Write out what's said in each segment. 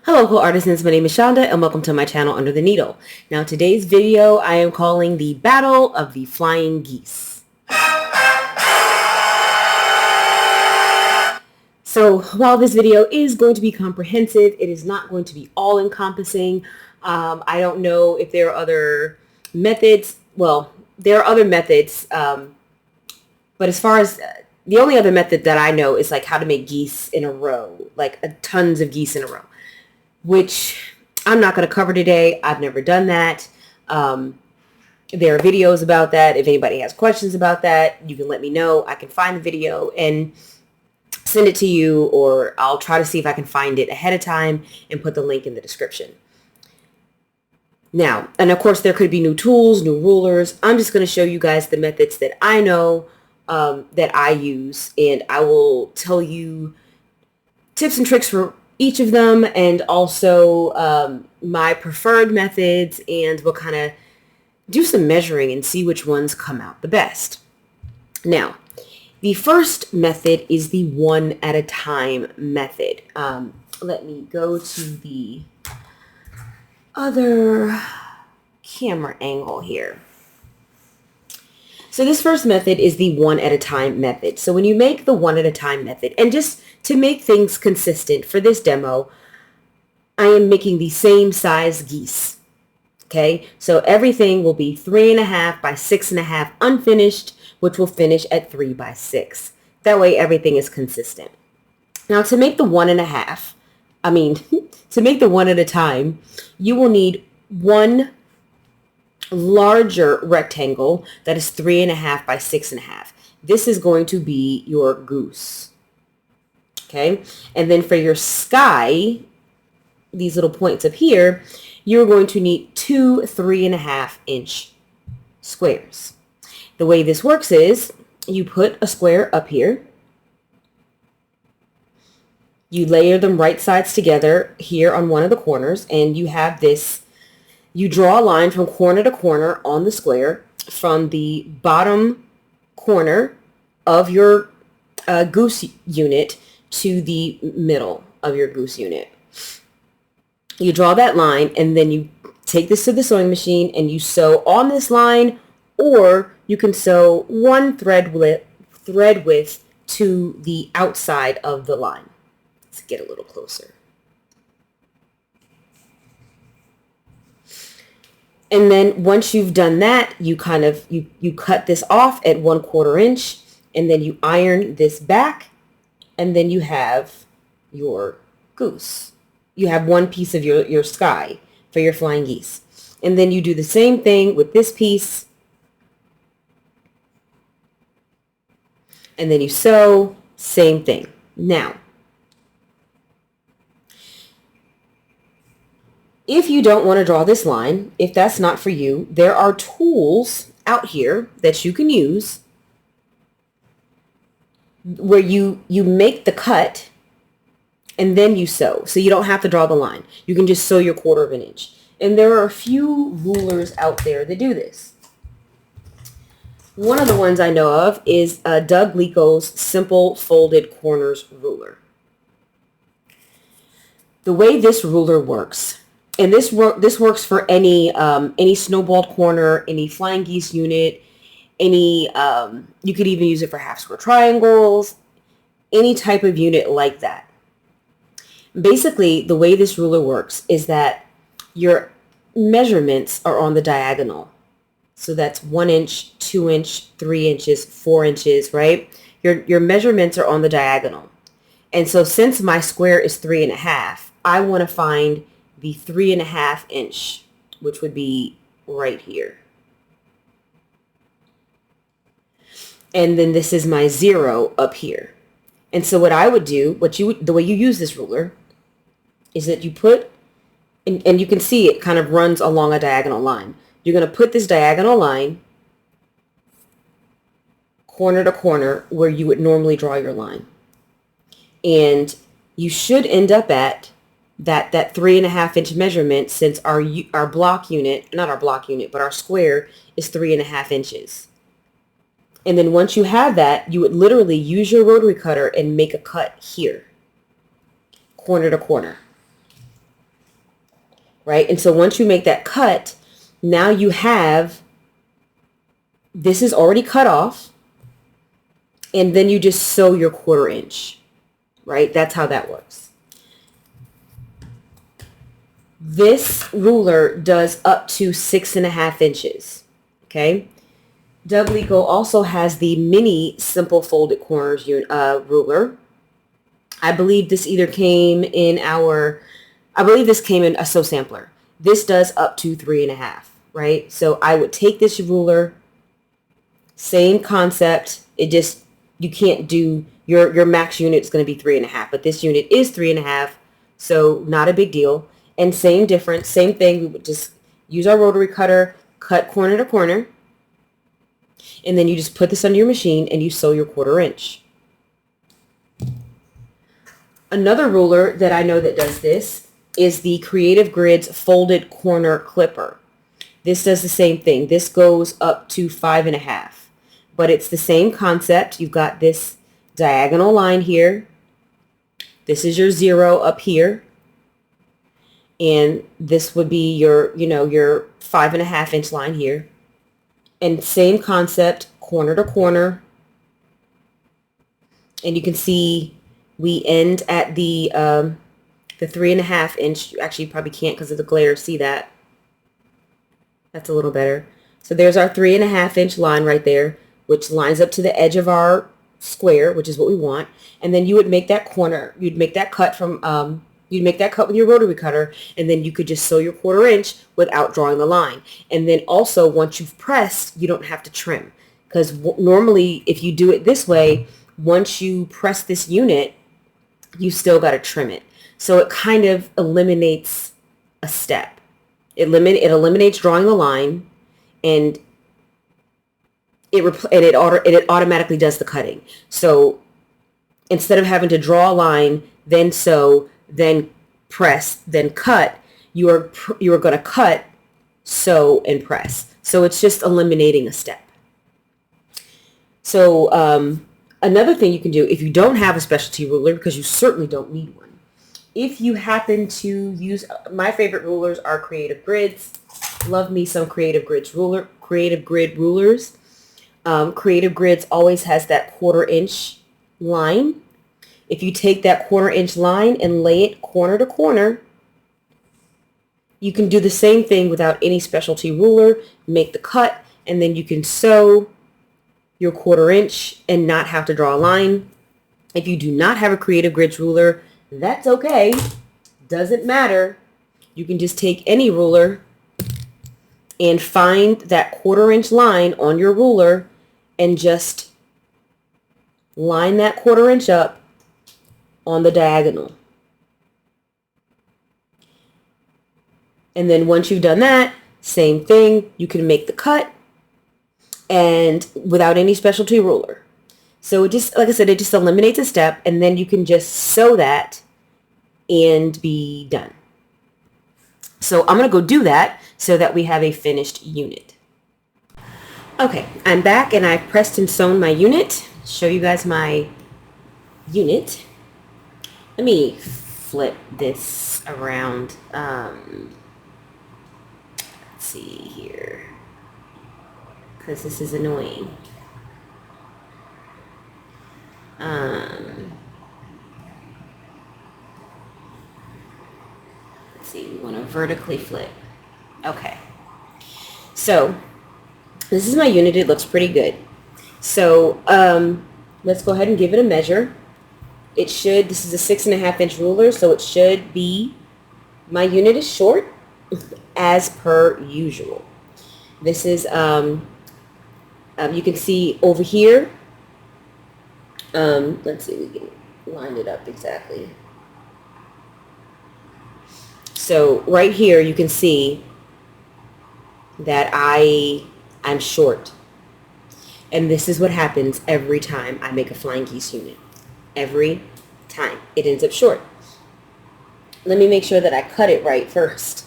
Hello, local artisans. My name is Shonda, and welcome to my channel Under the Needle. Now, today's video I am calling the Battle of the Flying Geese. So, while this video is going to be comprehensive, it is not going to be all-encompassing. I don't know if there are other methods. Well, there are other methods, but as far as the only other method that I know is like how to make geese in a row, like tons of geese in a row, which I'm not going to cover today. I've never done that. There are videos about that. If anybody has questions about that, you can let me know. I can find the video and send it to you, or I'll try to see if I can find it ahead of time and put the link in the description. Now, and of course, there could be new tools, new rulers. I'm just going to show you guys the methods that I know that I use, and I will tell you tips and tricks for each of them, and also my preferred methods, and we'll kind of do some measuring and see which ones come out the best. Now, the first method is the one at a time method. Let me go to the other camera angle here. So this first method is the one at a time method. So when you make the one at a time method, and just to make things consistent for this demo, I am making the same size geese. Okay, so everything will be 3.5 by 6.5 unfinished, which will finish at 3 by 6. That way everything is consistent. Now to make the 1.5, to make the one at a time, you will need one larger rectangle that is 3.5 by 6.5. This is going to be your goose. Okay, and then for your sky, these little points up here, you're going to need two 3.5-inch squares. The way this works is you put a square up here, you layer them right sides together here on one of the corners, and you have this. You draw a line from corner to corner on the square from the bottom corner of your goose unit to the middle of your goose unit. You draw that line, and then you take this to the sewing machine and you sew on this line, or you can sew one thread width to the outside of the line. Let's get a little closer. And then once you've done that, you you cut this off at 1/4 inch, and then you iron this back, and then you have your goose. You have one piece of your sky for your flying geese. And then you do the same thing with this piece. And then you sew, same thing. Now, if you don't want to draw this line, if that's not for you, there are tools out here that you can use where you make the cut and then you sew. So you don't have to draw the line. You can just sew your 1/4 inch. And there are a few rulers out there that do this. One of the ones I know of is Doug Lico's Simple Folded Corners ruler. The way this ruler works, and this works for any snowballed corner, any flying geese unit, any you could even use it for half square triangles, any type of unit like that. Basically, the way this ruler works is that your measurements are on the diagonal. So that's 1 inch, 2 inch, 3 inches, 4 inches, right? Your measurements are on the diagonal. And so since my square is 3.5, I want to find the 3.5 inch, which would be right here. And then this is my 0 up here. And so what I would do, the way you use this ruler is that you put, and you can see it kind of runs along a diagonal line. You're going to put this diagonal line corner to corner where you would normally draw your line. And you should end up at that 3.5-inch measurement, since our block unit, not our block unit, but our square is 3.5 inches. And then once you have that, you would literally use your rotary cutter and make a cut here, corner to corner. right? And so once you make that cut, now you have, this is already cut off, and then you just sew your 1/4 inch, right? That's how that works. This ruler does up to 6.5 inches, okay? Double also has the mini simple folded corners ruler. I believe this either came in this came in a sew sampler. This does up to 3.5, right? So I would take this ruler, same concept. It just, you can't do, your max unit is going to be 3.5, but this unit is 3.5, so not a big deal. And same difference, same thing. We would just use our rotary cutter, cut corner to corner, and then you just put this under your machine and you sew your 1/4 inch. Another ruler that I know that does this is the Creative Grids folded corner clipper. This does the same thing. This goes up to 5.5, but it's the same concept. You've got this diagonal line here. This is your 0 up here. And this would be your, your 5.5 inch line here. And same concept, corner to corner. And you can see we end at the 3.5 inch. Actually, you probably can't because of the glare see that. That's a little better. So there's our 3.5 inch line right there, which lines up to the edge of our square, which is what we want. And then you would make that corner. You'd make that cut from, you'd make that cut with your rotary cutter, and then you could just sew your 1/4 inch without drawing the line. And then also, once you've pressed, you don't have to trim. Because normally, if you do it this way, once you press this unit, you still got to trim it. So it kind of eliminates a step. It eliminates drawing the line, and it automatically does the cutting. So instead of having to draw a line, then sew, then press, then cut, you are going to cut, sew, and press. So it's just eliminating a step. So another thing you can do if you don't have a specialty ruler, because you certainly don't need one, if you happen to use, my favorite rulers are Creative Grids. Love me some Creative Grid rulers. Creative Grids always has that 1/4 inch line. If you take that 1/4 inch line and lay it corner to corner, you can do the same thing without any specialty ruler. Make the cut, and then you can sew your 1/4 inch and not have to draw a line. If you do not have a Creative Grids ruler, that's okay. Doesn't matter. You can just take any ruler and find that 1/4 inch line on your ruler and just line that 1/4 inch up on the diagonal. And then once you've done that, same thing, you can make the cut and without any specialty ruler. So it just, like I said, it just eliminates a step, and then you can just sew that and be done. So I'm going to go do that so that we have a finished unit. Okay, I'm back and I've pressed and sewn my unit. Show you guys my unit. Let me flip this around. Let's see here, because this is annoying. Let's see, we want to vertically flip. Okay, so this is my unit. It looks pretty good. So let's go ahead and give it a measure. It should, this is a 6.5 inch ruler, so it should be, my unit is short as per usual. This is, you can see over here, let's see, we can line it up exactly. So right here you can see that I'm short. And this is what happens every time I make a flying geese unit. Every time it ends up short. Let me make sure that I cut it right first.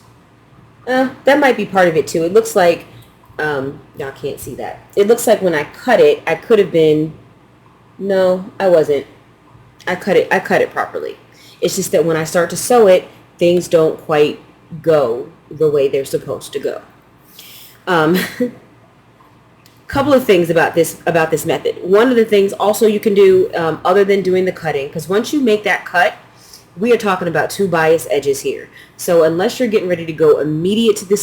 That might be part of it too. It looks like, y'all can't see that. It looks like when I cut it, I could have been, no, I wasn't. I cut it properly. It's just that when I start to sew it, things don't quite go the way they're supposed to go. Couple of things about this method. One of the things also you can do, other than doing the cutting, because once you make that cut, we are talking about 2 bias edges here. So unless you're getting ready to go immediate to the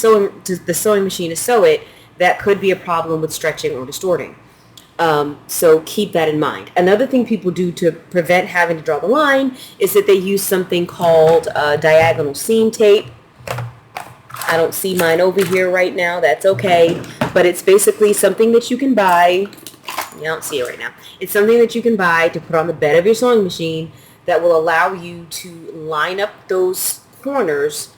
sewing machine to sew it, that could be a problem with stretching or distorting. So keep that in mind. Another thing people do to prevent having to draw the line is that they use something called diagonal seam tape. I don't see mine over here right now. That's okay. But it's basically something that you can buy. I don't see it right now. It's something that you can buy to put on the bed of your sewing machine that will allow you to line up those corners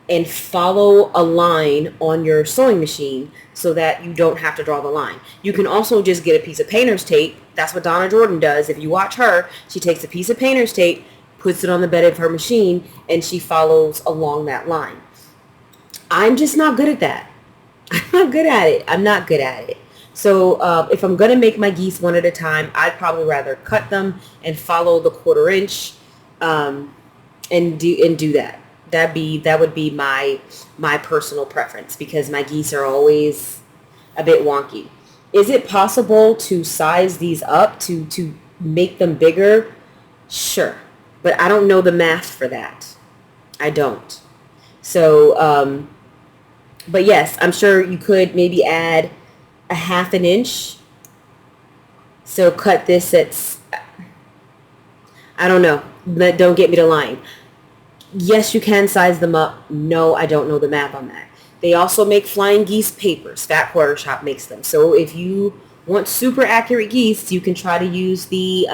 and follow a line on your sewing machine so that you don't have to draw the line. You can also just get a piece of painter's tape. That's what Donna Jordan does. If you watch her, she takes a piece of painter's tape, puts it on the bed of her machine, and she follows along that line. I'm just not good at that. I'm not good at it. So if I'm going to make my geese one at a time, I'd probably rather cut them and follow the 1/4 inch and do that. That would be my personal preference, because my geese are always a bit wonky. Is it possible to size these up to make them bigger? Sure. But I don't know the math for that. I don't. So, but yes, I'm sure you could maybe add a 1/2 inch. So cut this at, I don't know. Don't get me to lying. Yes, you can size them up. No, I don't know the math on that. They also make flying geese papers. Fat Quarter Shop makes them. So if you want super accurate geese, you can try to use the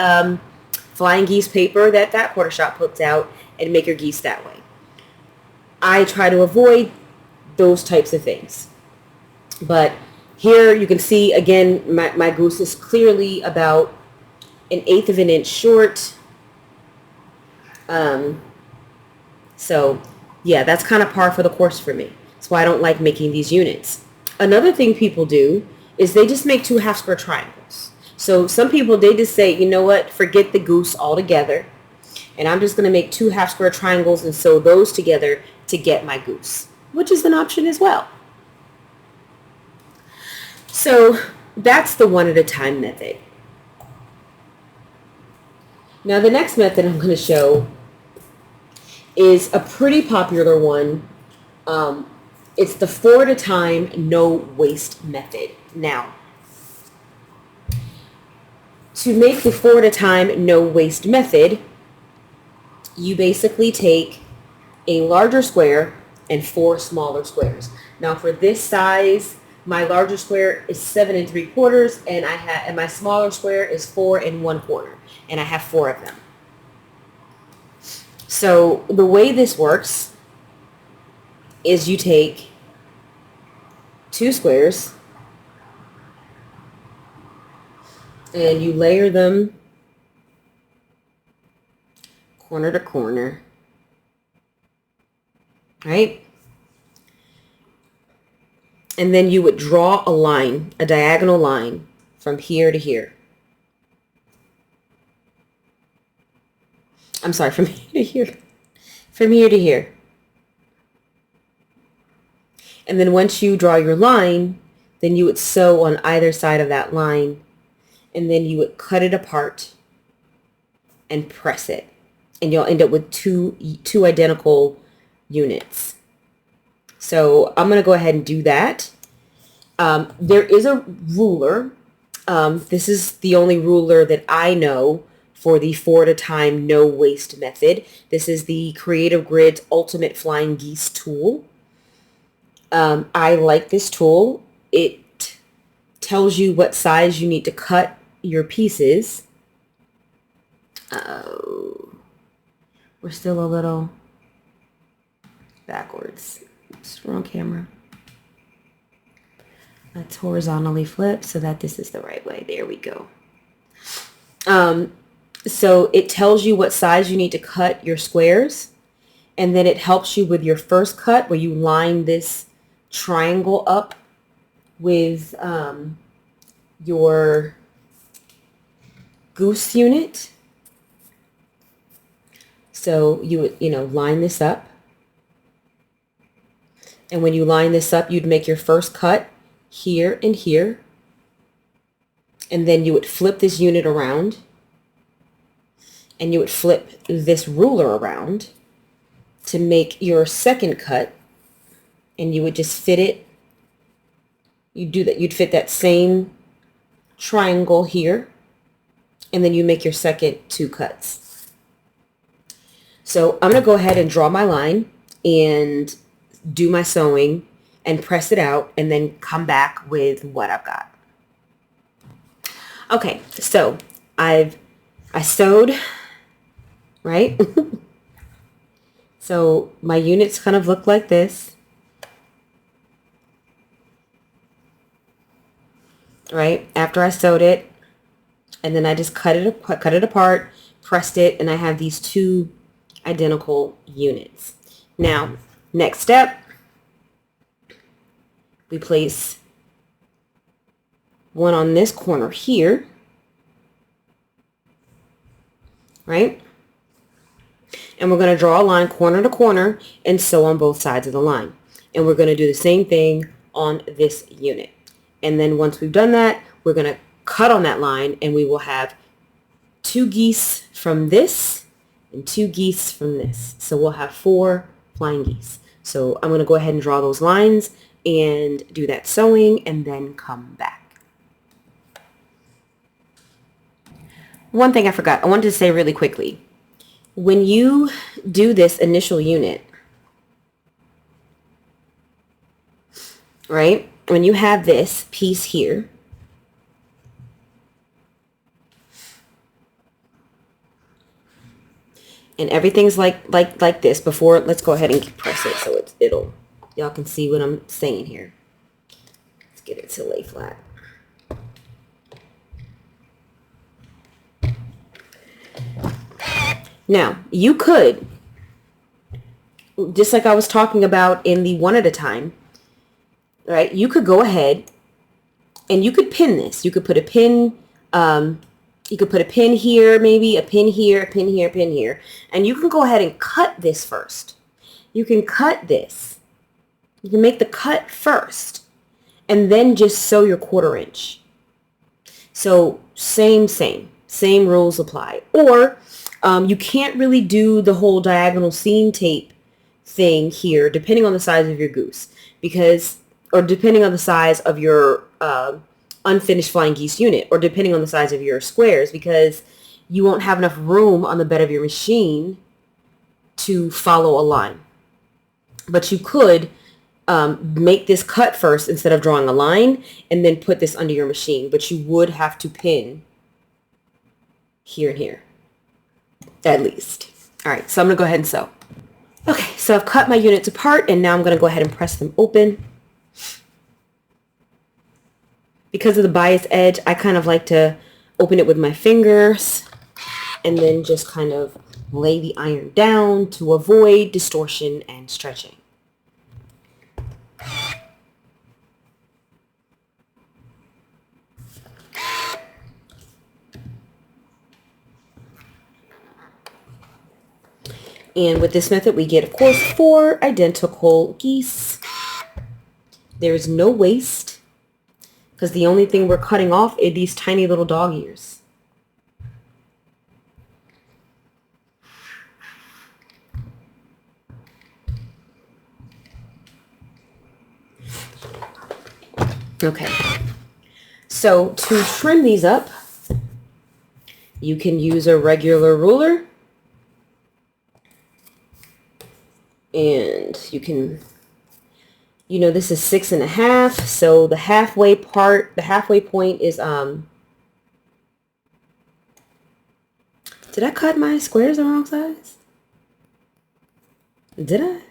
flying geese paper that Fat Quarter Shop puts out and make your geese that way. I try to avoid those types of things. But here you can see, again, my goose is clearly about 1/8 of an inch short. So yeah, that's kind of par for the course for me. That's why I don't like making these units. Another thing people do is they just make 2 half square triangles. So some people, they just say, you know what, forget the goose altogether, and I'm just going to make 2 half square triangles and sew those together to get my goose, which is an option as well. So that's the 1 at a time method. Now the next method I'm going to show is a pretty popular one. It's the 4 at a time, no waste method. Now, to make the 4 at a time, no waste method, you basically take a larger square and 4 smaller squares. Now for this size, my larger square is 7 3/4, and my smaller square is 4 1/4, and I have 4 of them. So the way this works is you take 2 squares and you layer them corner to corner, right? And then you would draw a line, a diagonal line from here to here. I'm sorry, from here to here. From here to here. And then once you draw your line, then you would sew on either side of that line, and then you would cut it apart and press it. And you'll end up with two identical units. So I'm going to go ahead and do that. There is a ruler. This is the only ruler that I know for the 4 at a time, no waste method. This is the Creative Grid's Ultimate Flying Geese tool. I like this tool. It tells you what size you need to cut your pieces. We're still a little backwards. Oops, wrong camera. Let's horizontally flip so that this is the right way. There we go. So it tells you what size you need to cut your squares, and then it helps you with your first cut where you line this triangle up with your goose unit. So you would, line this up And when you line this up, you'd make your first cut here and here. And then you would flip this unit around. And you would flip this ruler around to make your second cut. And you would just fit it. You'd do that. You'd fit that same triangle here. And then you make your second 2 cuts. So I'm going to go ahead and draw my line and do my sewing and press it out and then come back with what I've got. Okay, so I sewed, right? So my units kind of look like this, right? After I sewed it, and then I just cut it apart, pressed it, and I have these 2 identical units. Now, next step, we place one on this corner here, right? And we're going to draw a line corner to corner and sew on both sides of the line. And we're going to do the same thing on this unit. And then once we've done that, we're going to cut on that line and we will have 2 geese from this and 2 geese from this. So we'll have 4 flying geese. So I'm going to go ahead and draw those lines and do that sewing and then come back. One thing I forgot, I wanted to say really quickly. When you do this initial unit, right? When you have this piece here, and everything's like this before, let's go ahead and press it so it'll y'all can see what I'm saying here. Let's get it to lay flat. Now, you could, just like I was talking about in the one at a time, right? You could go ahead and you could pin this. You could put a pin, you could put a pin here, maybe a pin here, a pin here, a pin here. And you can go ahead and cut this first. You can cut this. You can make the cut first and then just sew your 1/4 inch. So same rules apply. Or you can't really do the whole diagonal seam tape thing here, depending on the size of your goose, or depending on the size of your unfinished flying geese unit, or depending on the size of your squares, because you won't have enough room on the bed of your machine to follow a line. But you could make this cut first instead of drawing a line and then put this under your machine, but you would have to pin here and here. At least. All right, so I'm going to go ahead and sew. Okay, so I've cut my units apart and now I'm going to go ahead and press them open. Because of the bias edge, I kind of like to open it with my fingers and then just kind of lay the iron down to avoid distortion and stretching. And with this method, we get, of course, 4 identical geese. There is no waste because the only thing we're cutting off are these tiny little dog ears. Okay. So to trim these up, you can use a regular ruler. And you can, this is 6.5. So the halfway point is, did I cut my squares the wrong size? Did I?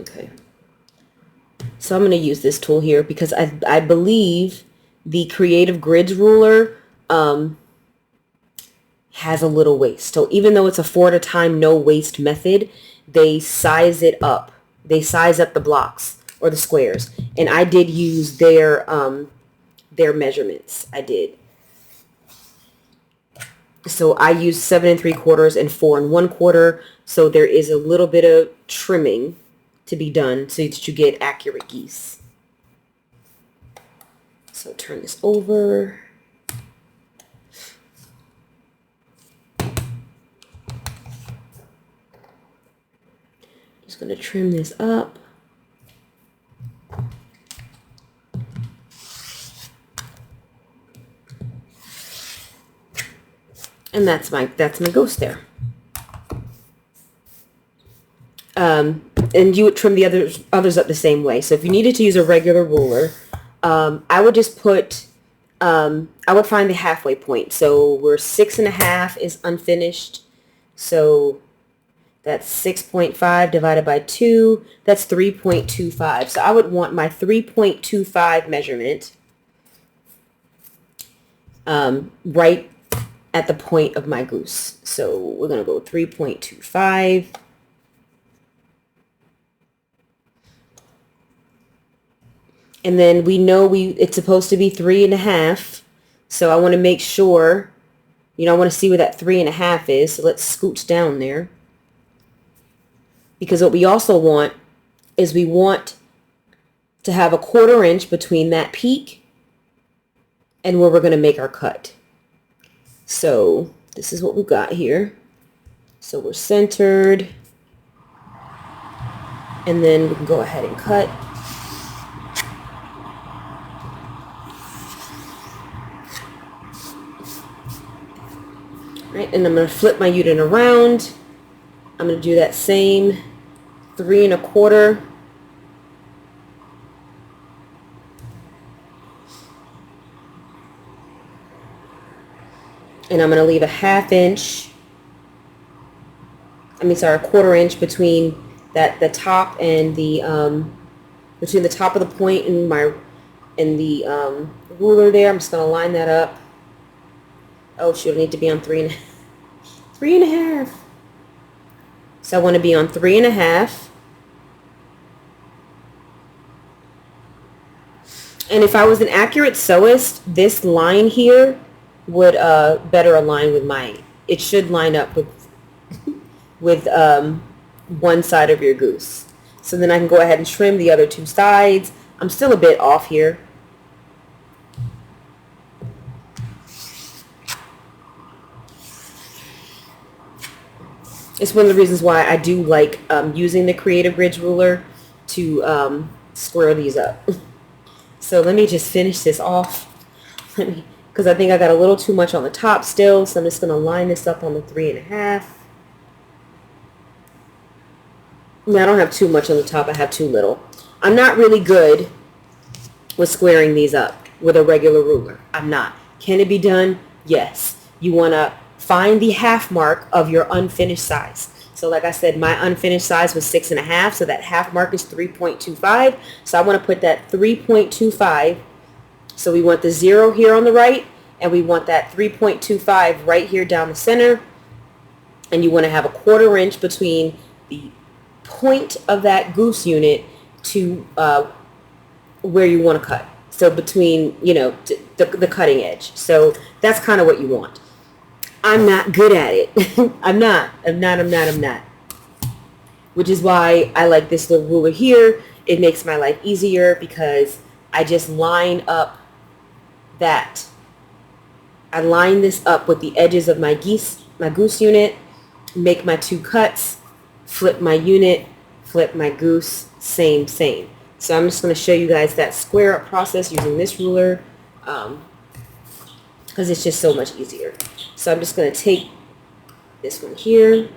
Okay. So I'm going to use this tool here because I believe the Creative Grids ruler has a little waste. So even though it's a 4 at a time, no waste method, they size it up. They size up the blocks or the squares. And I did use their measurements. I did. So I use 7 3/4 and 4 1/4. So there is a little bit of trimming to be done so that you get accurate geese. So turn this over. Just going to trim this up. And that's my goose there. And you would trim the others up the same way. So if you needed to use a regular ruler, I would just put, I would find the halfway point. So we're 6.5 is unfinished. So that's 6.5 divided by 2. That's 3.25. So I would want my 3.25 measurement right at the point of my goose. So we're going to go 3.25. And then we know it's supposed to be 3.5. So I want to make sure, I want to see where that 3.5 is. So let's scooch down there. Because what we also want is we want to have a 1/4 inch between that peak and where we're going to make our cut. So this is what we've got here. So we're centered. And then we can go ahead and cut. Right, and I'm going to flip my unit around. I'm going to do that same 3 1/4. And I'm going to leave a 1/2 inch. A 1/4 inch between the top and the between the top of the point and the ruler there. I'm just going to line that up. Oh shoot, I need to be on 3.5. So I want to be on 3.5. And if I was an accurate sewist, this line here would better align with mine. It should line up with one side of your goose. So then I can go ahead and trim the other 2 sides. I'm still a bit off here. It's one of the reasons why I do like using the Creative Ridge ruler to square these up. So let me just finish this off. Because I think I got a little too much on the top still. So I'm just going to line this up on the 3.5. I don't have too much on the top. I have too little. I'm not really good with squaring these up with a regular ruler. I'm not. Can it be done? Yes. You want to find the half mark of your unfinished size. So like I said, my unfinished size was 6.5, so that half mark is 3.25. So I want to put that 3.25. So we want the 0 here on the right, and we want that 3.25 right here down the center. And you want to have a 1/4 inch between the point of that goose unit to where you want to cut. So between, the cutting edge. So that's kind of what you want. I'm not good at it. I'm not. Which is why I like this little ruler here. It makes my life easier because I just line up that. I line this up with the edges of my goose unit, make my 2 cuts, flip my unit, flip my goose, same. So I'm just going to show you guys that square up process using this ruler because it's just so much easier. So I'm just going to take this one here.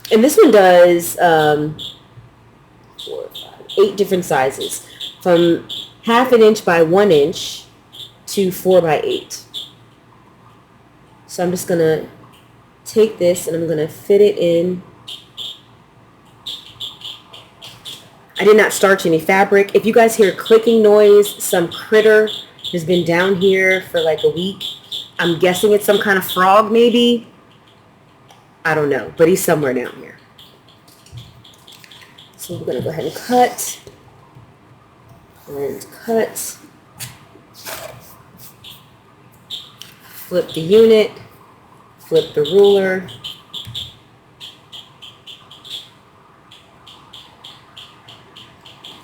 And this one does 4, 5, 8 different sizes. From 1/2 inch by 1 inch to 4 by 8. So I'm just going to take this and I'm going to fit it in. I did not starch any fabric. If you guys hear clicking noise, some critter has been down here for like a week. I'm guessing it's some kind of frog maybe. I don't know, but he's somewhere down here. So we're going to go ahead and cut. And cut. Flip the unit. Flip the ruler.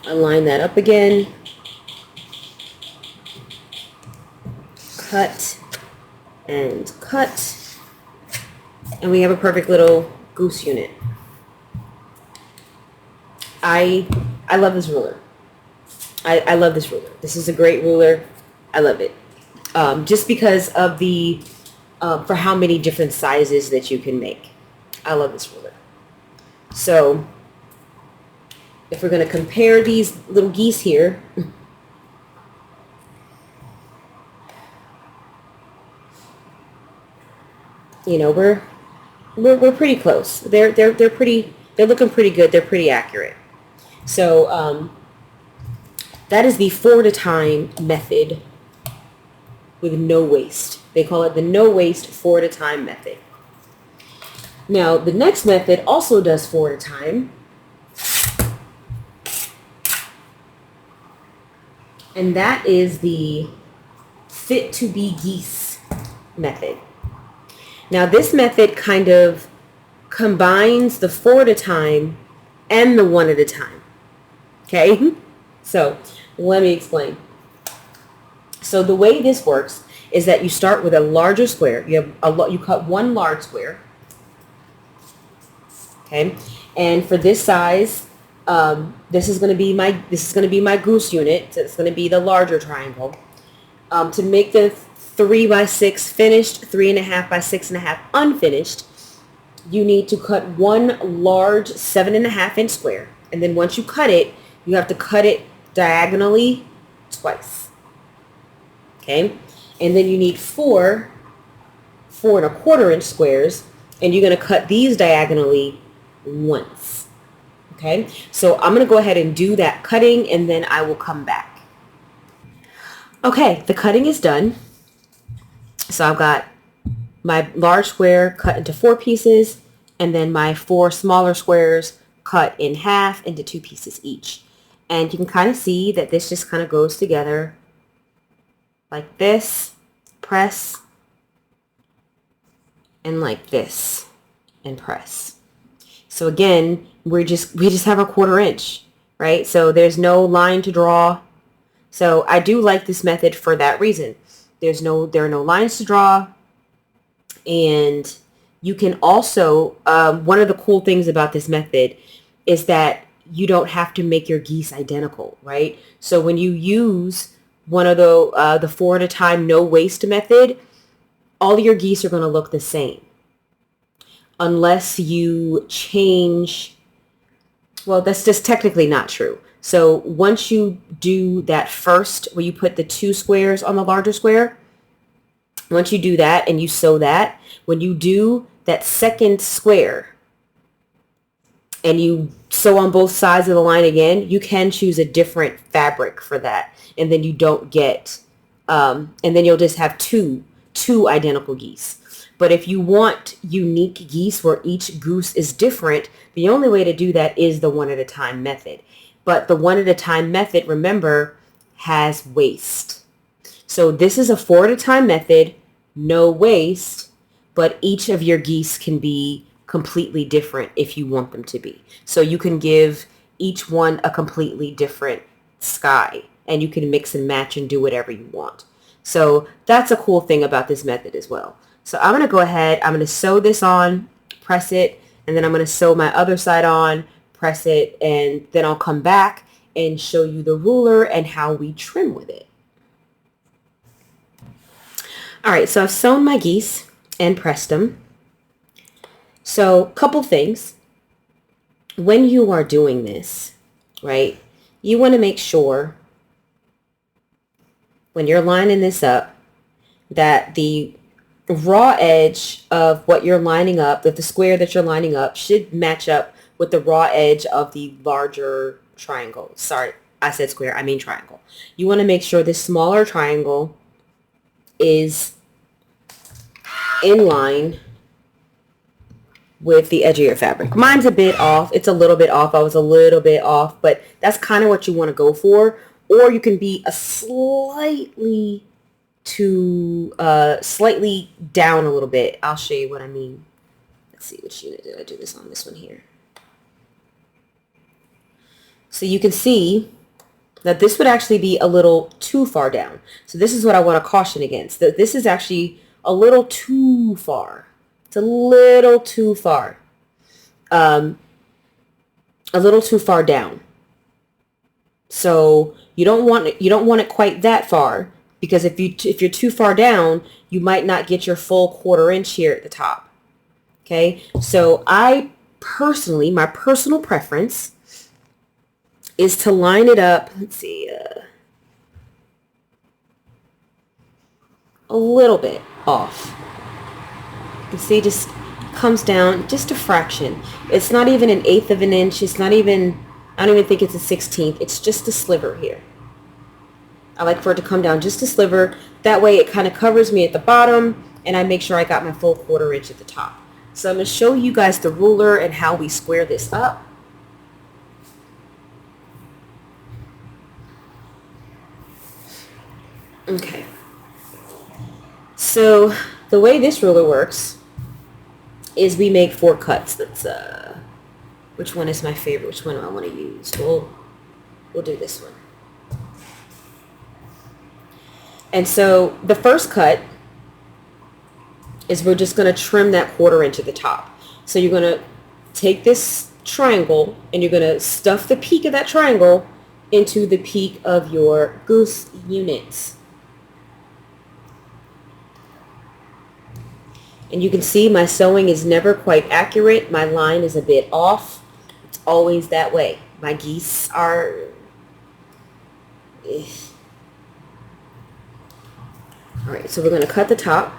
Align that up again. Cut and cut. And we have a perfect little goose unit. I love this ruler. I love this ruler. This is a great ruler. I love it. Just because of the, for how many different sizes that you can make. I love this ruler. So, if we're going to compare these little geese here, you know, we're pretty close. They're looking pretty good. They're pretty accurate. So, that is the 4 at a time method with no waste. They call it the no waste 4 at a time method. Now, the next method also does 4 at a time. And that is the fit to be geese method. Now, this method kind of combines the 4 at a time and the 1 at a time. Okay? So, let me explain. So, the way this works is that you start with a larger square. You cut one large square. Okay? And for this size, this is going to be my goose unit. So it's going to be the larger triangle. To make the 3 by 6 finished, 3.5 by 6.5 unfinished, you need to cut one large 7.5 inch square. And then once you cut it, you have to cut it diagonally twice. Okay? And then you need 4 4.25 inch squares, and you're going to cut these diagonally once. Okay? So I'm going to go ahead and do that cutting, and then I will come back. Okay, the cutting is done. So I've got my large square cut into 4 pieces, and then my 4 smaller squares cut in half into 2 pieces each. And you can kind of see that this just kind of goes together like this, press, and like this, and press. So again, we just have a 1/4 inch, right? So there's no line to draw. So I do like this method for that reason. There are no lines to draw. And you can also, one of the cool things about this method is that you don't have to make your geese identical, right? So when you use one of the 4 at a time no waste method, all your geese are going to look the same. Unless you change, well, that's just technically not true. So once you do that first, where you put the 2 squares on the larger square, once you do that and you sew that, when you do that second square and you sew on both sides of the line again, you can choose a different fabric for that. And then you don't get, and then you'll just have two identical geese. But if you want unique geese where each goose is different, the only way to do that is the 1 at a time method. But the 1 at a time method, remember, has waste. So this is a 4 at a time method, no waste, but each of your geese can be completely different if you want them to be. So you can give each one a completely different sky, and you can mix and match and do whatever you want. So that's a cool thing about this method as well. So I'm going to go ahead, I'm going to sew this on, press it, and then I'm going to sew my other side on, press it, and then I'll come back and show you the ruler and how we trim with it. All right, so I've sewn my geese and pressed them. So, couple things. When you are doing this, right, you want to make sure when you're lining this up that the raw edge of what you're lining up, that the square that you're lining up should match up with the raw edge of the larger triangle. Sorry, I said square, I mean triangle. You want to make sure this smaller triangle is in line with the edge of your fabric. Mine's a bit off. It's a little bit off. I was a little bit off, but that's kind of what you want to go for. Or you can be a slightly to slightly down a little bit. I'll show you what I mean. Let's see, which unit did I do this on? This one here. So you can see that this would actually be a little too far down. So this is what I want to caution against. That this is actually a little too far. It's a little too far. A little too far down. So you don't want it quite that far, because if you're too far down, you might not get your full 1/4 inch here at the top. Okay? So I personally, my personal preference is to line it up, let's see, a little bit off. You can see just comes down just a fraction. It's not even 1/8 of an inch. It's not even, I don't even think it's a 1/16. It's just a sliver here. I like for it to come down just a sliver. That way it kind of covers me at the bottom, and I make sure I got my full 1/4 inch at the top. So I'm going to show you guys the ruler and how we square this up. Okay. So the way this ruler works is we make 4 cuts. Let's which one is my favorite? Which one do I want to use? We'll do this one. And so the first cut is we're just going to trim that 1/4 inch at the top. So you're going to take this triangle and you're going to stuff the peak of that triangle into the peak of your goose units. And you can see my sewing is never quite accurate. My line is a bit off. It's always that way. My geese are... All right, so we're going to cut the top.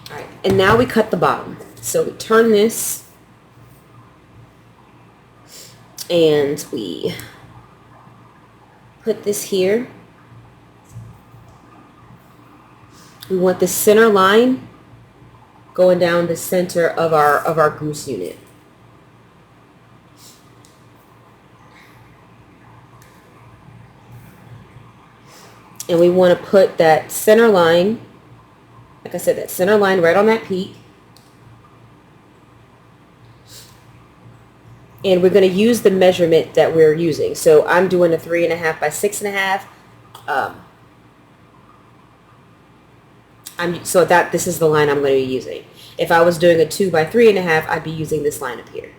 All right, and now we cut the bottom. So we turn this and we put this here. We want the center line going down the center of our goose unit. And we want to put that center line, like I said, that center line right on that peak. And we're going to use the measurement that we're using. So I'm doing a 3.5 by 6.5. So this is the line I'm going to be using. If I was doing a 2 by 3.5, I'd be using this line up here.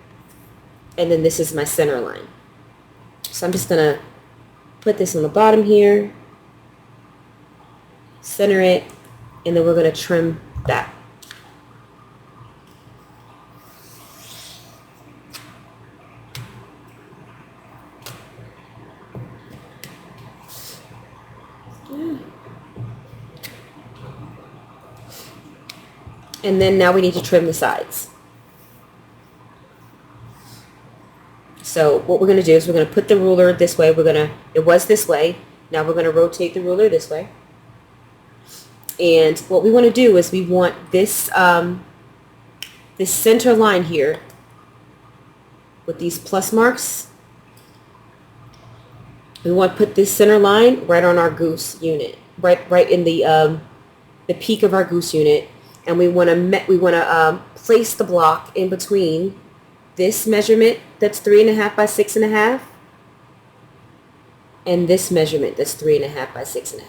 And then this is my center line. So I'm just going to put this on the bottom here, center it, and then we're going to trim that. And then now we need to trim the sides. So what we're going to do is we're going to put the ruler this way. It was this way. Now we're going to rotate the ruler this way. And what we want to do is we want this, this center line here with these plus marks. We want to put this center line right on our goose unit, right in the peak of our goose unit. And we want to place the block in between this measurement that's 3.5 by 6.5 and this measurement that's 3.5 by 6.5.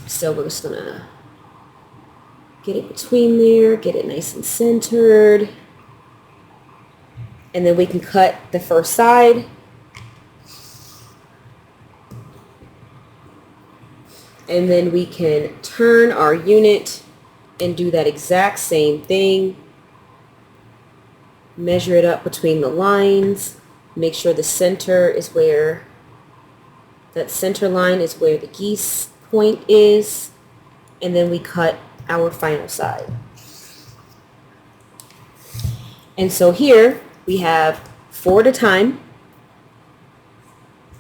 So we're just gonna get it between there, get it nice and centered, and then we can cut the first side. And then we can turn our unit and do that exact same thing. Measure it up between the lines. Make sure the center is where, that center line is where the geese point is. And then we cut our final side. And so here we have 4 at a time.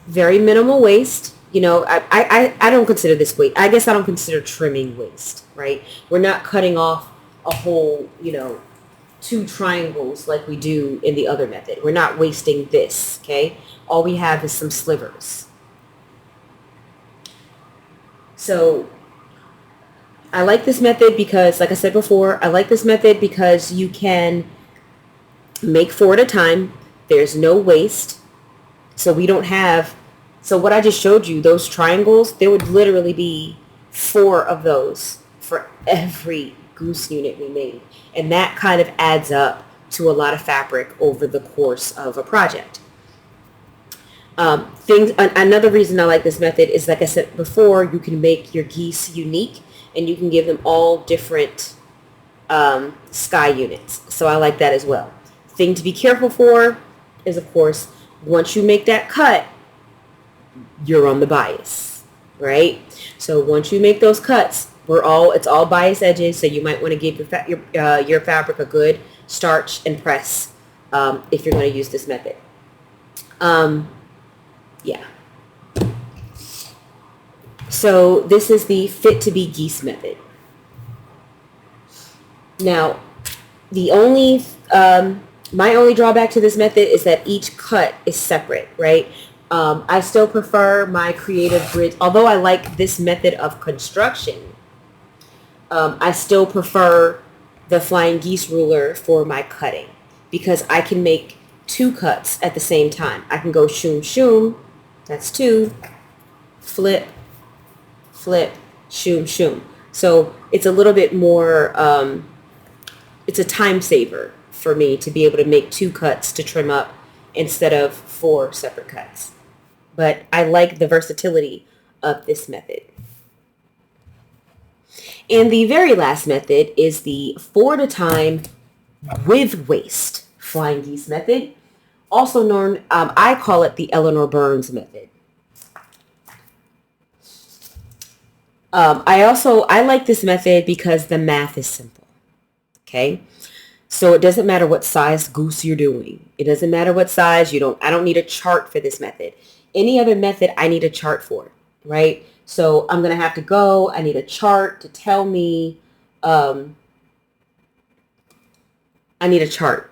Very minimal waste. You know, I don't consider this waste. I guess I don't consider trimming waste, right? We're not cutting off a whole, you know, two triangles like we do in the other method. We're not wasting this, okay? All we have is some slivers. So I like this method because, like I said before, I like this method because you can make 4 at a time. There's no waste. So we don't have, so what I just showed you, those triangles, there would literally be 4 of those for every goose unit we made. And that kind of adds up to a lot of fabric over the course of a project. Another reason I like this method is, like I said before, you can make your geese unique and you can give them all different sky units. So I like that as well. Thing to be careful for is, of course, once you make that cut, you're on the bias, right? So once you make those cuts, it's all bias edges. So you might want to give your fabric a good starch and press if you're going to use this method. Yeah. So this is the fit to be geese method. Now, my only drawback to this method is that each cut is separate, right? I still prefer my creative grid, although I like this method of construction. I still prefer the flying geese ruler for my cutting because I can make 2 cuts at the same time. I can go shoom shoom, that's 2, flip, flip, shoom shoom. So it's a little bit more, it's a time saver for me to be able to make 2 cuts to trim up instead of 4 separate cuts. But I like the versatility of this method. And the very last method is the 4 at a time with waist flying geese method, also known, I call it the Eleanor Burns method. I like this method because the math is simple, okay? So it doesn't matter what size goose you're doing. It doesn't matter what size I don't need a chart for this method. Any other method I need a chart for, right? So I'm going to have to I need a chart to tell me, I need a chart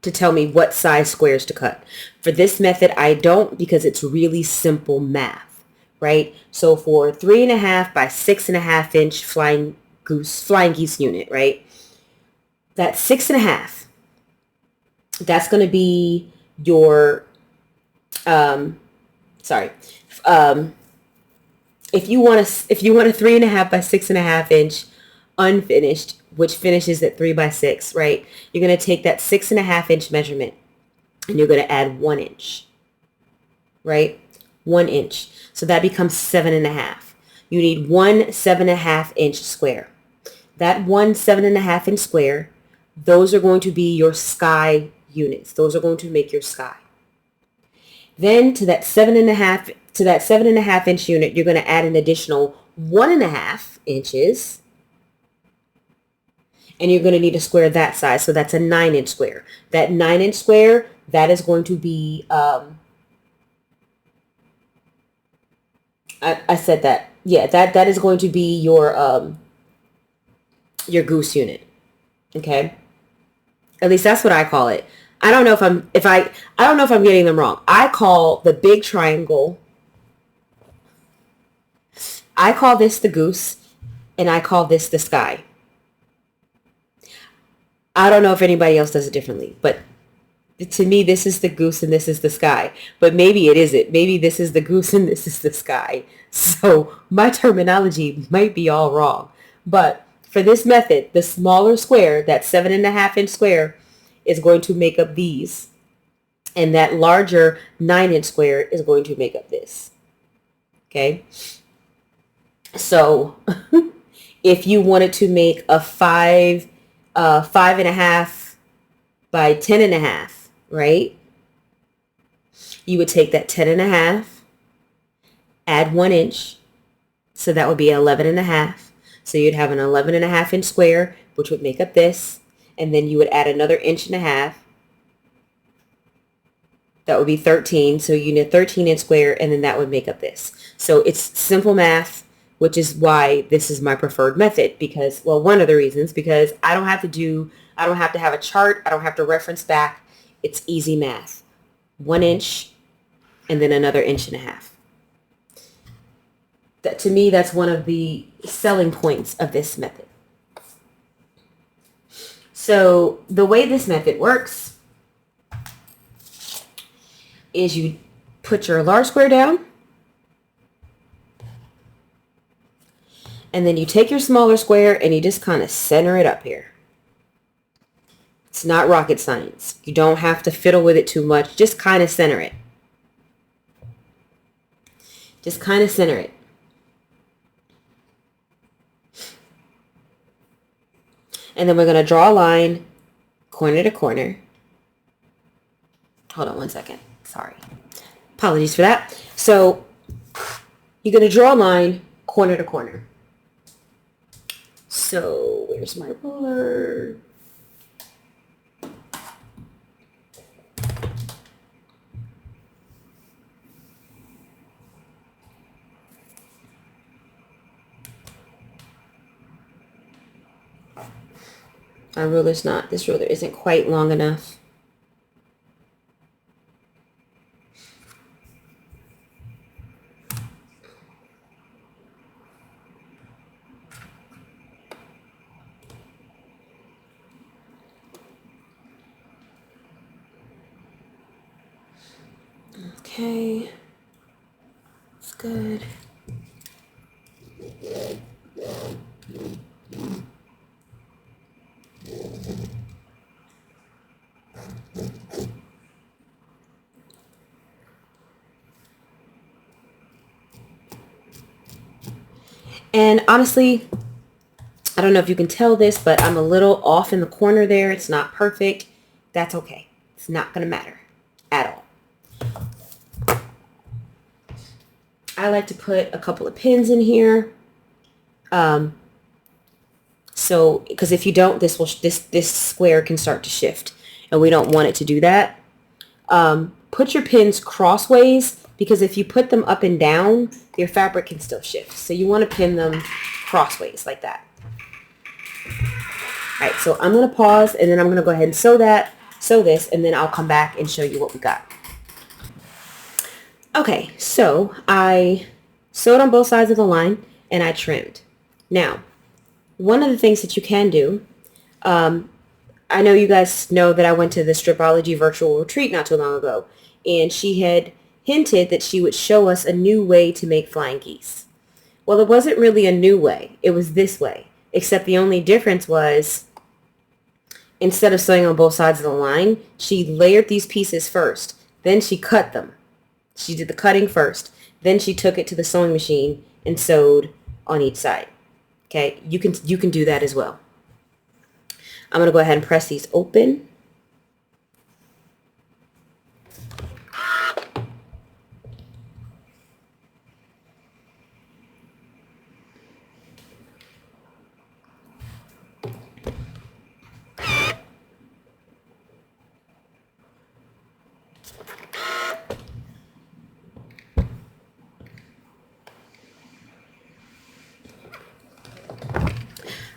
to tell me what size squares to cut. For this method, I don't, because it's really simple math, right? So for 3.5 by 6.5 inch flying geese unit, right? That 6.5, that's going to be your, if you want a 3.5 by 6.5 inch unfinished, which finishes at 3 by 6, right? You're going to take that 6.5 inch measurement and you're going to add 1 inch, right? 1 inch. So that becomes 7.5. You need 1 7.5 inch square. That 1 7.5 inch square, those are going to be your sky units. Those are going to make your sky. Then to that 7.5 inch unit, you're going to add an additional 1.5 inches. And you're going to need to square that size. So that's a 9 inch square. That 9 inch square, that is going to be, I said that. Yeah, that is going to be your goose unit. Okay. At least that's what I call it. I don't know if I'm getting them wrong. I call the big triangle, I call this the goose, and I call this the sky. I don't know if anybody else does it differently, but to me, this is the goose and this is the sky. But maybe it isn't. Maybe this is the goose and this is the sky. So my terminology might be all wrong. But for this method, the smaller square, that 7.5 inch square, is going to make up these. And that larger 9 inch square is going to make up this. Okay? So if you wanted to make a 5.5 by 10.5, right? You would take that 10.5, add 1 inch. So that would be 11.5. So you'd have an 11.5 inch square, which would make up this. And then you would add another 1.5 inches. That would be 13. So you need a 13 inch square, and then that would make up this. So it's simple math, which is why this is my preferred method, because, well, one of the reasons, because I don't have to do I don't have to have a chart. I don't have to reference back. It's easy math. 1 inch and then another 1.5 inches. That, to me, that's one of the selling points of this method. So the way this method works is you put your large square down, and then you take your smaller square and you just kind of center it up here. It's not rocket science. You don't have to fiddle with it too much. Just kind of center it. Just kind of center it. And then we're going to draw a line corner to corner. Hold on 1 second. Sorry. Apologies for that. So you're going to draw a line corner to corner. So where's my ruler? Our ruler's not, this ruler isn't quite long enough. Okay, that's good. And honestly, I don't know if you can tell this, but I'm a little off in the corner there. It's not perfect. That's okay. It's not going to matter at all. I like to put a couple of pins in here. So, because if you don't, this square can start to shift, and we don't want it to do that. Put your pins crossways, because if you put them up and down, your fabric can still shift. So you want to pin them crossways like that. All right, so I'm going to pause, and then I'm going to go ahead and sew this, and then I'll come back and show you what we got. Okay, so I sewed on both sides of the line, and I trimmed. Now, one of the things that you can do, I know you guys know that I went to the Stripology virtual retreat not too long ago, and she had hinted that she would show us a new way to make flying geese. Well, it wasn't really a new way. It was this way, except the only difference was instead of sewing on both sides of the line, she layered these pieces first. Then she cut them. She did the cutting first. Then she took it to the sewing machine and sewed on each side. Okay, you can do that as well. I'm going to go ahead and press these open.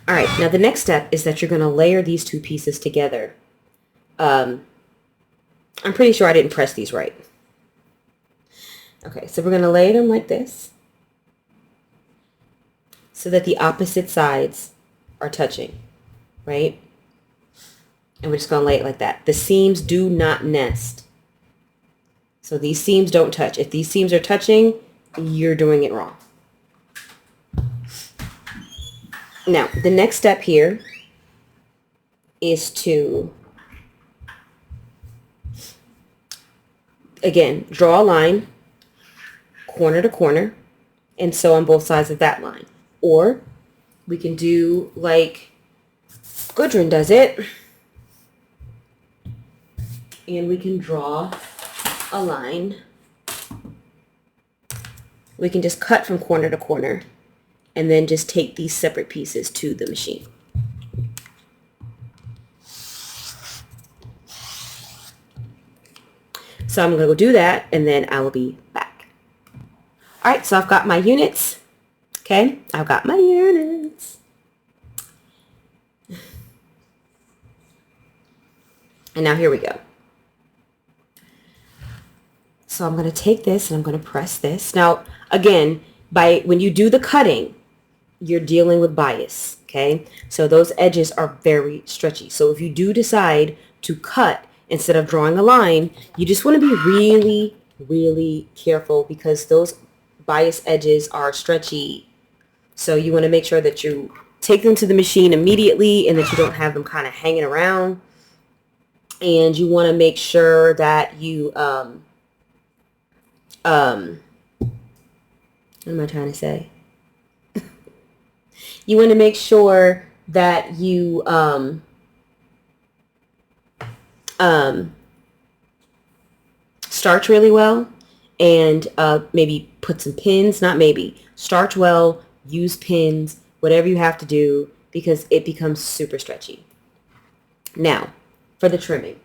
All right, now the next step is that you're going to layer these two pieces together. I'm pretty sure I didn't press these right. Okay, so we're going to lay them like this so that the opposite sides are touching, right? And we're just going to lay it like that. The seams do not nest. So these seams don't touch. If these seams are touching, you're doing it wrong. Now, the next step here is to, again, draw a line corner to corner and sew on both sides of that line. Or we can do like Gudrun does it, and we can draw a line. We can just cut from corner to corner and then just take these separate pieces to the machine. So I'm going to go do that, and then I will be back. All right, so I've got my units. Okay, I've got my units. And now here we go. So I'm going to take this and I'm going to press this. Now, again, when you do the cutting, you're dealing with bias, okay? So those edges are very stretchy. So if you do decide to cut instead of drawing a line, you just want to be really, really careful because those bias edges are stretchy. So you want to make sure that you take them to the machine immediately and that you don't have them kind of hanging around. And you want to make sure that you, what am I trying to say? You want to make sure that you, starch really well and maybe put some pins, not maybe, starch well, use pins, whatever you have to do because it becomes super stretchy. Now, for the trimming.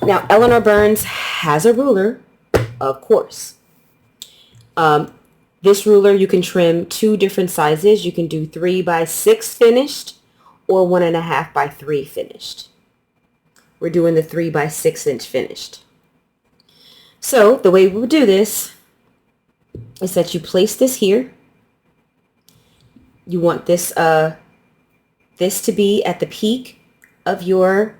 Now, Eleanor Burns has a ruler, of course. This ruler, you can trim 2 different sizes. You can do 3x6 finished or 1.5x3 finished. We're doing the 3x6 inch finished. So the way we would do this is that you place this here. You want this this to be at the peak of your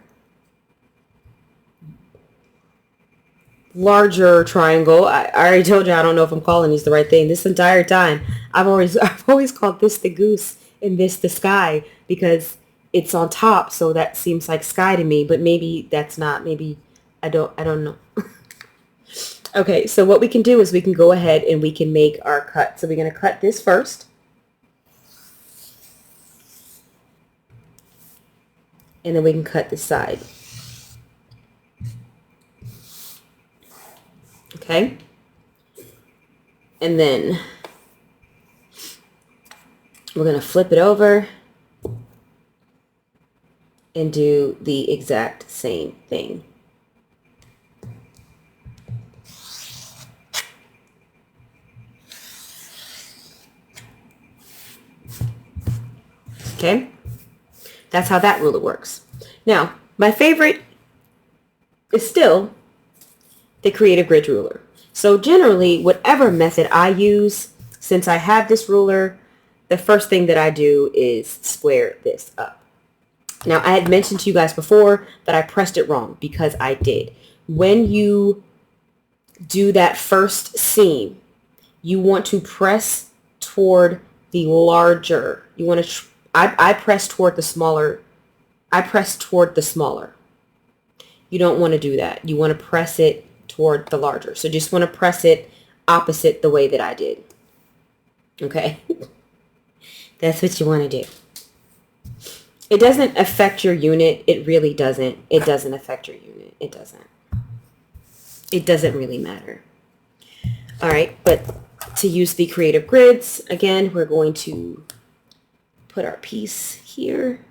larger triangle. I already told you I don't know if I'm calling these the right thing. This entire time I've always called this the goose and this the sky because it's on top, so that seems like sky to me, but maybe that's not. Maybe I don't know. Okay, so what we can do is we can go ahead and we can make our cut. So we're going to cut this first. And then we can cut this side. Okay. And then we're going to flip it over and do the exact same thing. Okay. That's how that ruler works. Now, my favorite is still the Creative Grid ruler. So generally, whatever method I use, since I have this ruler, the first thing that I do is square this up. Now, I had mentioned to you guys before that I pressed it wrong because I did. When you do that first seam, you want to press toward the larger. You want to, I press toward the smaller. I press toward the smaller. You don't want to do that. You want to press it toward the larger. So just want to press it opposite the way that I did. Okay. That's what you want to do. It doesn't affect your unit. It really doesn't. It doesn't affect your unit. It doesn't. It doesn't really matter. All right. But to use the Creative Grids, again, we're going to put our piece here.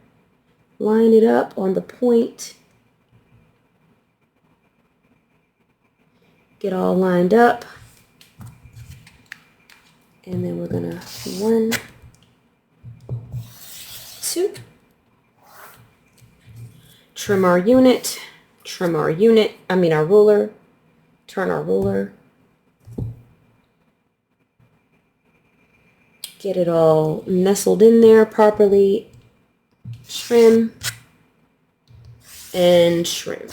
Line it up on the point. Get all lined up. And then we're going to 1, 2. Trim our unit. Trim our unit. Our ruler. Turn our ruler. Get it all nestled in there properly. Trim and trim.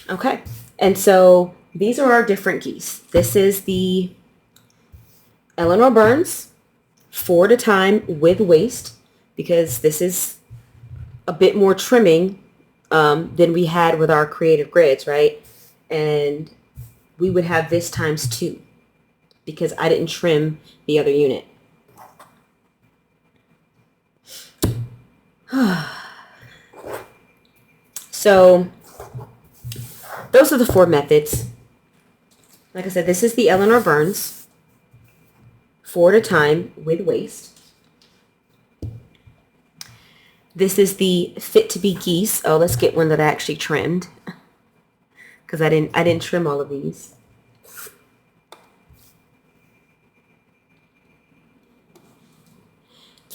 Okay, and so these are our different geese. This is the Eleanor Burns 4 at a time with waist because this is a bit more trimming than we had with our Creative Grids, right? And we would have this times 2 because I didn't trim the other unit. So those are the 4 methods. Like I said, this is the Eleanor Burns 4 at a time with waist. This is the Fit to Be Geese. Oh, let's get one that I actually trimmed because I didn't trim all of these.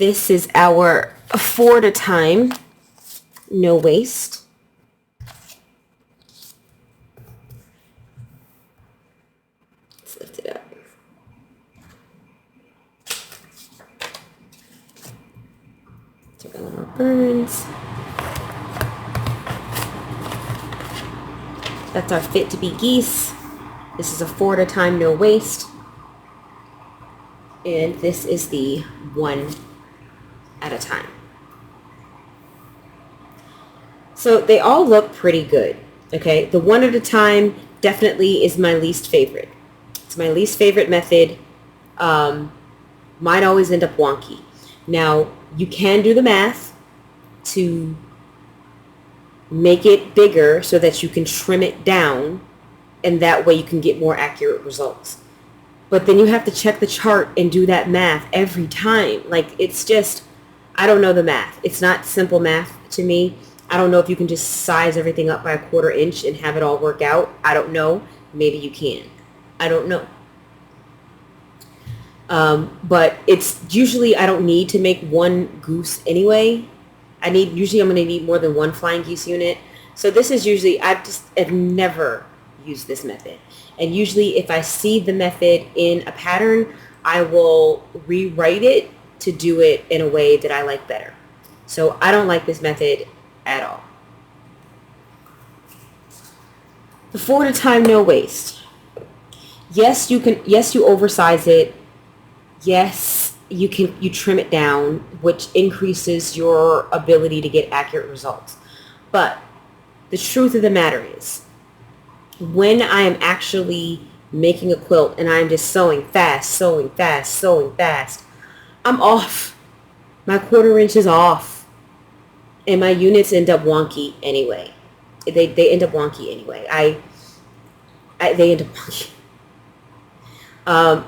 This is our 4 at a time, no waste. Let's lift it up. So Eleanor Burns. That's our fit to be geese. This is a 4 at a time, no waste. And this is the 1 at a time. So they all look pretty good. Okay, the 1 at a time definitely is my least favorite. It's my least favorite method. Might always end up wonky. Now, you can do the math to make it bigger so that you can trim it down, and that way you can get more accurate results. But then you have to check the chart and do that math every time. Like, it's just, I don't know the math. It's not simple math to me. I don't know if you can just size everything up by a 1/4 inch and have it all work out. I don't know. Maybe you can. I don't know. But it's usually, I don't need to make 1 goose anyway. Usually I'm going to need more than 1 flying geese unit. So this is usually, I've never used this method. And usually if I see the method in a pattern, I will rewrite it to do it in a way that I like better. So I don't like this method at all. The 4 at a time, no waste. Yes, you oversize it. Yes, you trim it down, which increases your ability to get accurate results. But the truth of the matter is, when I am actually making a quilt and I'm just sewing fast, I'm off. My 1/4 inch is off. And my units end up wonky anyway. They end up wonky anyway. They end up wonky.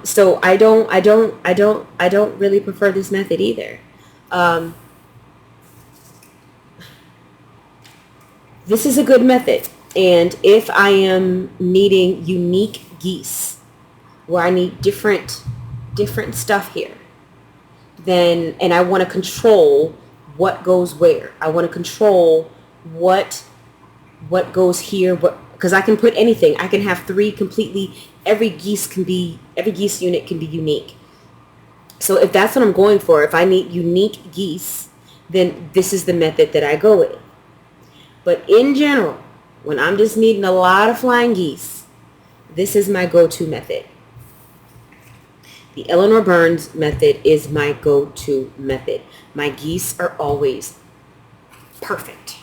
So I don't really prefer this method either. This is a good method. And if I am needing unique geese, where I need different stuff here, then, and I want to control what goes where. I want to control what goes here, because I can put anything. I can have 3 completely, every geese unit can be unique. So if that's what I'm going for, if I need unique geese, then this is the method that I go with. But in general, when I'm just needing a lot of flying geese, this is my go-to method. The Eleanor Burns method is my go-to method. My geese are always perfect.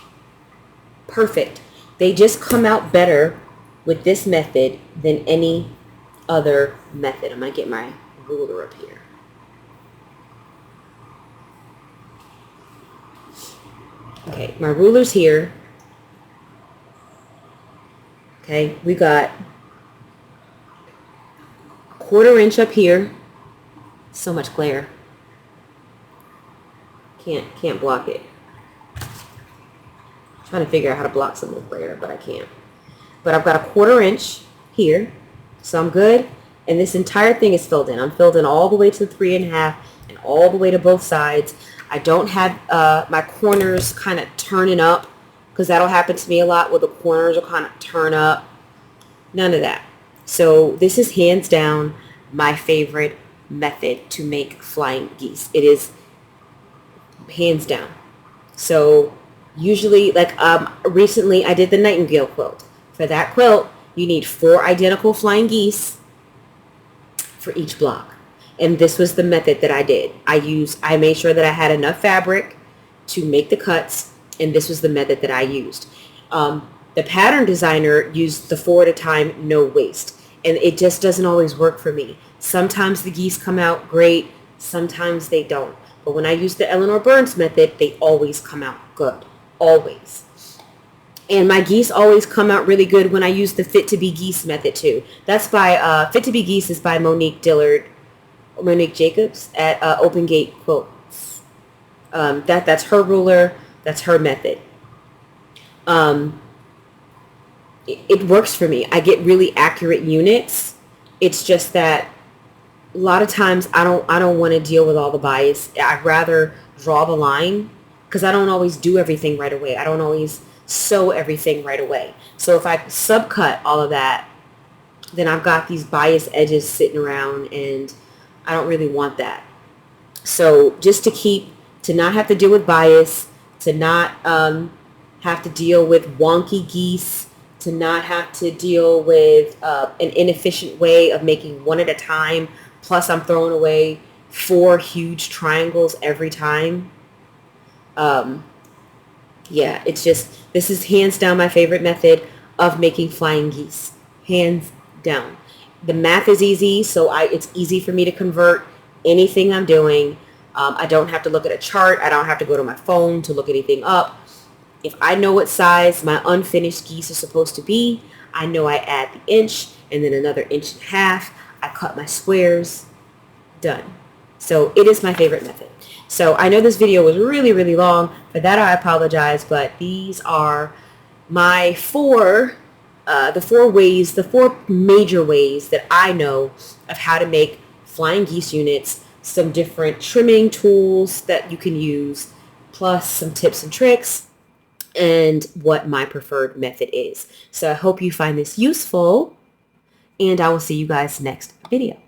Perfect. They just come out better with this method than any other method. I'm going to get my ruler up here. Okay, my ruler's here. Okay, we got 1/4 inch up here. So much glare. Can't block it. Trying to figure out how to block some of the glare, but I can't. But I've got a 1/4 inch here, so I'm good. And this entire thing is filled in. I'm filled in all the way to the 3 1/2 and all the way to both sides. I don't have my corners kind of turning up, because that'll happen to me a lot where the corners will kind of turn up. None of that. So this is hands down my favorite method to make flying geese. It is hands down. So usually, like recently I did the Nightingale quilt. For that quilt, you need 4 identical flying geese for each block. And this was the method that I did. I made sure that I had enough fabric to make the cuts, and this was the method that I used. The pattern designer used the 4 at a time, no waste. And it just doesn't always work for me. Sometimes the geese come out great, sometimes they don't. But when I use the Eleanor Burns method, they always come out good. Always. And my geese always come out really good when I use the Fit to Be Geese method too. That's by, Fit to Be Geese is by Monique Jacobs at Open Gate Quilts. That's her ruler. That's her method. It works for me. I get really accurate units. It's just that a lot of times I don't want to deal with all the bias. I'd rather draw the line because I don't always do everything right away. I don't always sew everything right away. So if I subcut all of that, then I've got these bias edges sitting around, and I don't really want that. So just to not have to deal with bias, to not have to deal with wonky geese, to not have to deal with an inefficient way of making one at a time, plus I'm throwing away 4 huge triangles every time. Yeah, it's just, this is hands down my favorite method of making flying geese. Hands down. The math is easy, so it's easy for me to convert anything I'm doing. I don't have to look at a chart. I don't have to go to my phone to look anything up. If I know what size my unfinished geese are supposed to be, I know I add the inch and then another inch and a half. I cut my squares. Done. So it is my favorite method. So I know this video was really, really long. For that, I apologize, but these are my the 4 major ways that I know of how to make flying geese units, some different trimming tools that you can use, plus some tips and tricks, and what my preferred method is. So I hope you find this useful, and I will see you guys next video.